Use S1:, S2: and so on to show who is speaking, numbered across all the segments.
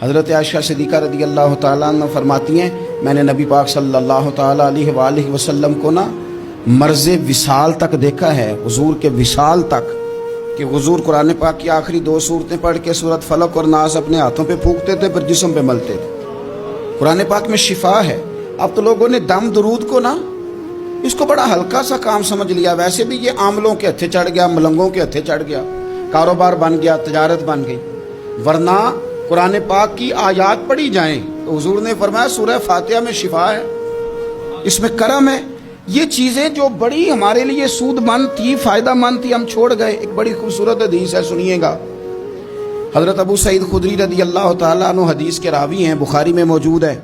S1: حضرت عائشہ صدیقہ رضی اللہ تعالیٰ عنہ فرماتی ہیں میں نے نبی پاک صلی اللہ تعالیٰ علیہ وآلہ وسلم کو مرز وصال تک دیکھا ہے، حضور کے وصال تک، کہ حضور قرآن پاک کی آخری 2 سورتیں پڑھ کے سورت فلق اور ناس اپنے ہاتھوں پہ پھونکتے تھے، پھر جسم پہ ملتے تھے۔ قرآن پاک میں شفا ہے۔ اب تو لوگوں نے دم درود کو اس کو بڑا ہلکا سا کام سمجھ لیا۔ ویسے بھی یہ عاملوں کے ہتھے چڑھ گیا، ملنگوں کے ہتھے چڑھ گیا، کاروبار بن گیا، تجارت بن گئی۔ ورنہ قرآن پاک کی آیات پڑھی جائیں تو حضور نے فرمایا سورہ فاتحہ میں شفا ہے، اس میں کرم ہے۔ یہ چیزیں جو بڑی ہمارے لیے سود مند تھی، فائدہ مند تھی، ہم چھوڑ گئے۔ ایک بڑی خوبصورت حدیث ہے، سنیے گا۔ حضرت ابو سعید خدری رضی اللہ تعالیٰ عنہ حدیث کے راوی ہیں، بخاری میں موجود ہے۔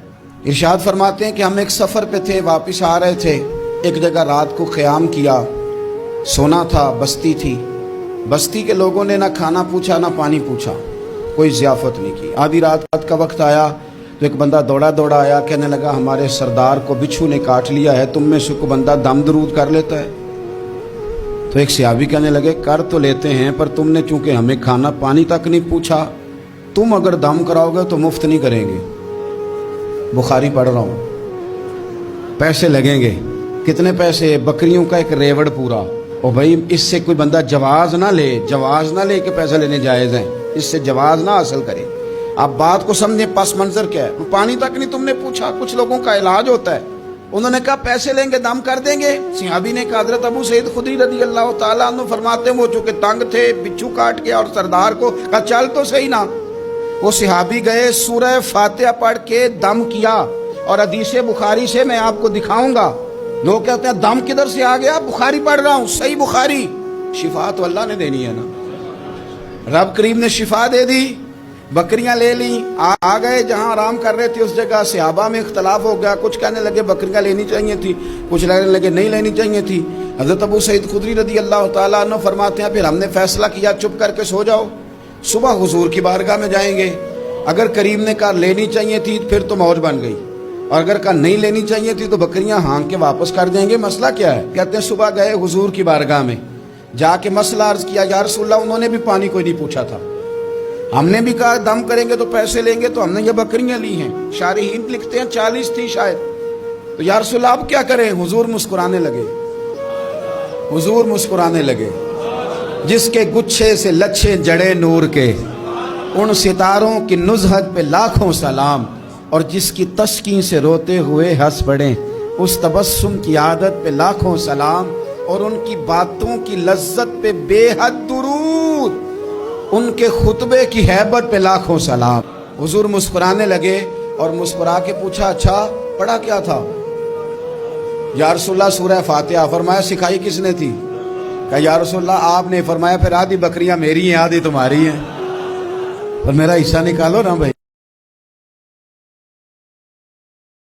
S1: ارشاد فرماتے ہیں کہ ہم ایک سفر پہ تھے، واپس آ رہے تھے، ایک جگہ رات کو قیام کیا، سونا تھا، بستی تھی۔ بستی کے لوگوں نے نہ کھانا پوچھا نہ پانی پوچھا، کوئی ضیافت نہیں کی۔ آدھی رات کا وقت آیا تو ایک بندہ دوڑا آیا، کہنے لگا ہمارے سردار کو بچھو نے کاٹ لیا ہے، تم میں سے کوئی بندہ دم درود کر لیتا ہے؟ تو ایک صحابی کہنے لگے کر تو لیتے ہیں، پر تم نے چونکہ ہمیں کھانا پانی تک نہیں پوچھا، تم اگر دم کراؤ گے تو مفت نہیں کریں گے۔ بخاری پڑھ رہا ہوں، پیسے لگیں گے۔ کتنے پیسے؟ بکریوں کا ایک ریوڑ پورا۔ اور بھائی اس سے کوئی بندہ جواز نہ لے کہ پیسے لینے جائز ہیں، اس سے جواز نہ حاصل کرے۔ آپ بات کو سمجھیں، پس منظر کیا ہے؟ پانی تک نہیں تم نے پوچھا۔ کچھ لوگوں کا علاج ہوتا ہے، انہوں نے کہا پیسے لیں گے، دم کر دیں گے۔ صحابی نے کہا حضرت ابو سعید خدری رضی اللہ تعالیٰ عنہ فرماتے ہیں وہ چونکہ تنگ تھے، بچھو کاٹ کے، اور سردار کو کہا چل تو صحیح نا۔ وہ صحابی گئے، سورہ فاتحہ پڑھ کے دم کیا، اور حدیث بخاری سے میں آپ کو دکھاؤں گا۔ لوگ کہتے ہیں دم کدھر سے آ گیا؟ بخاری پڑھ رہا ہوں، صحیح بخاری۔ شفا تو اللہ نے دینی ہے نا، رب کریم نے شفا دے دی۔ بکریاں لے لیں، آ گئے جہاں آرام کر رہے تھے اس جگہ۔ صحابہ میں اختلاف ہو گیا، کچھ کہنے لگے بکریاں لینی چاہیے تھی، کچھ کہنے لگے نہیں لینی چاہیے تھی۔ حضرت ابو سعید خدری رضی اللہ تعالیٰ عنہ فرماتے ہیں پھر ہم نے فیصلہ کیا چپ کر کے سو جاؤ، صبح حضور کی بارگاہ میں جائیں گے۔ اگر کریم نے کہا لینی چاہیے تھی پھر تو موج بن گئی، اور اگر کہا نہیں لینی چاہیے تھی تو بکریاں ہانک کے واپس کر دیں گے۔ مسئلہ کیا ہے؟ کہتے ہیں صبح گئے حضور کی بارگاہ میں، جا کے مسئلہ عرض کیا، یا رسول اللہ انہوں نے بھی پانی کوئی نہیں پوچھا تھا، ہم نے بھی کہا دم کریں گے تو پیسے لیں گے، تو ہم نے یہ بکریاں لی ہیں۔ شارحین لکھتے ہیں 40 تھی شاید۔ تو یا رسول اللہ اب کیا کریں؟ حضور مسکرانے لگے۔ جس کے گچھے سے لچھے جڑے نور کے، ان ستاروں کی نزہت پہ لاکھوں سلام، اور جس کی تسکین سے روتے ہوئے ہنس پڑیں، اس تبسم کی عادت پہ لاکھوں سلام، اور ان کی باتوں کی لذت پہ بے حد درود، ان کے خطبے کی ہیبت پہ لاکھوں سلام۔ حضور مسکرانے لگے اور مسکرا کے پوچھا اچھا پڑھا کیا تھا؟ یا رسول اللہ سورہ فاتحہ۔ فرمایا سکھائی کس نے تھی؟ کہا یا رسول اللہ آپ نے۔ فرمایا پھر آدھی بکریاں میری ہیں آدھی تمہاری ہیں، پر میرا حصہ نکالو نا بھائی۔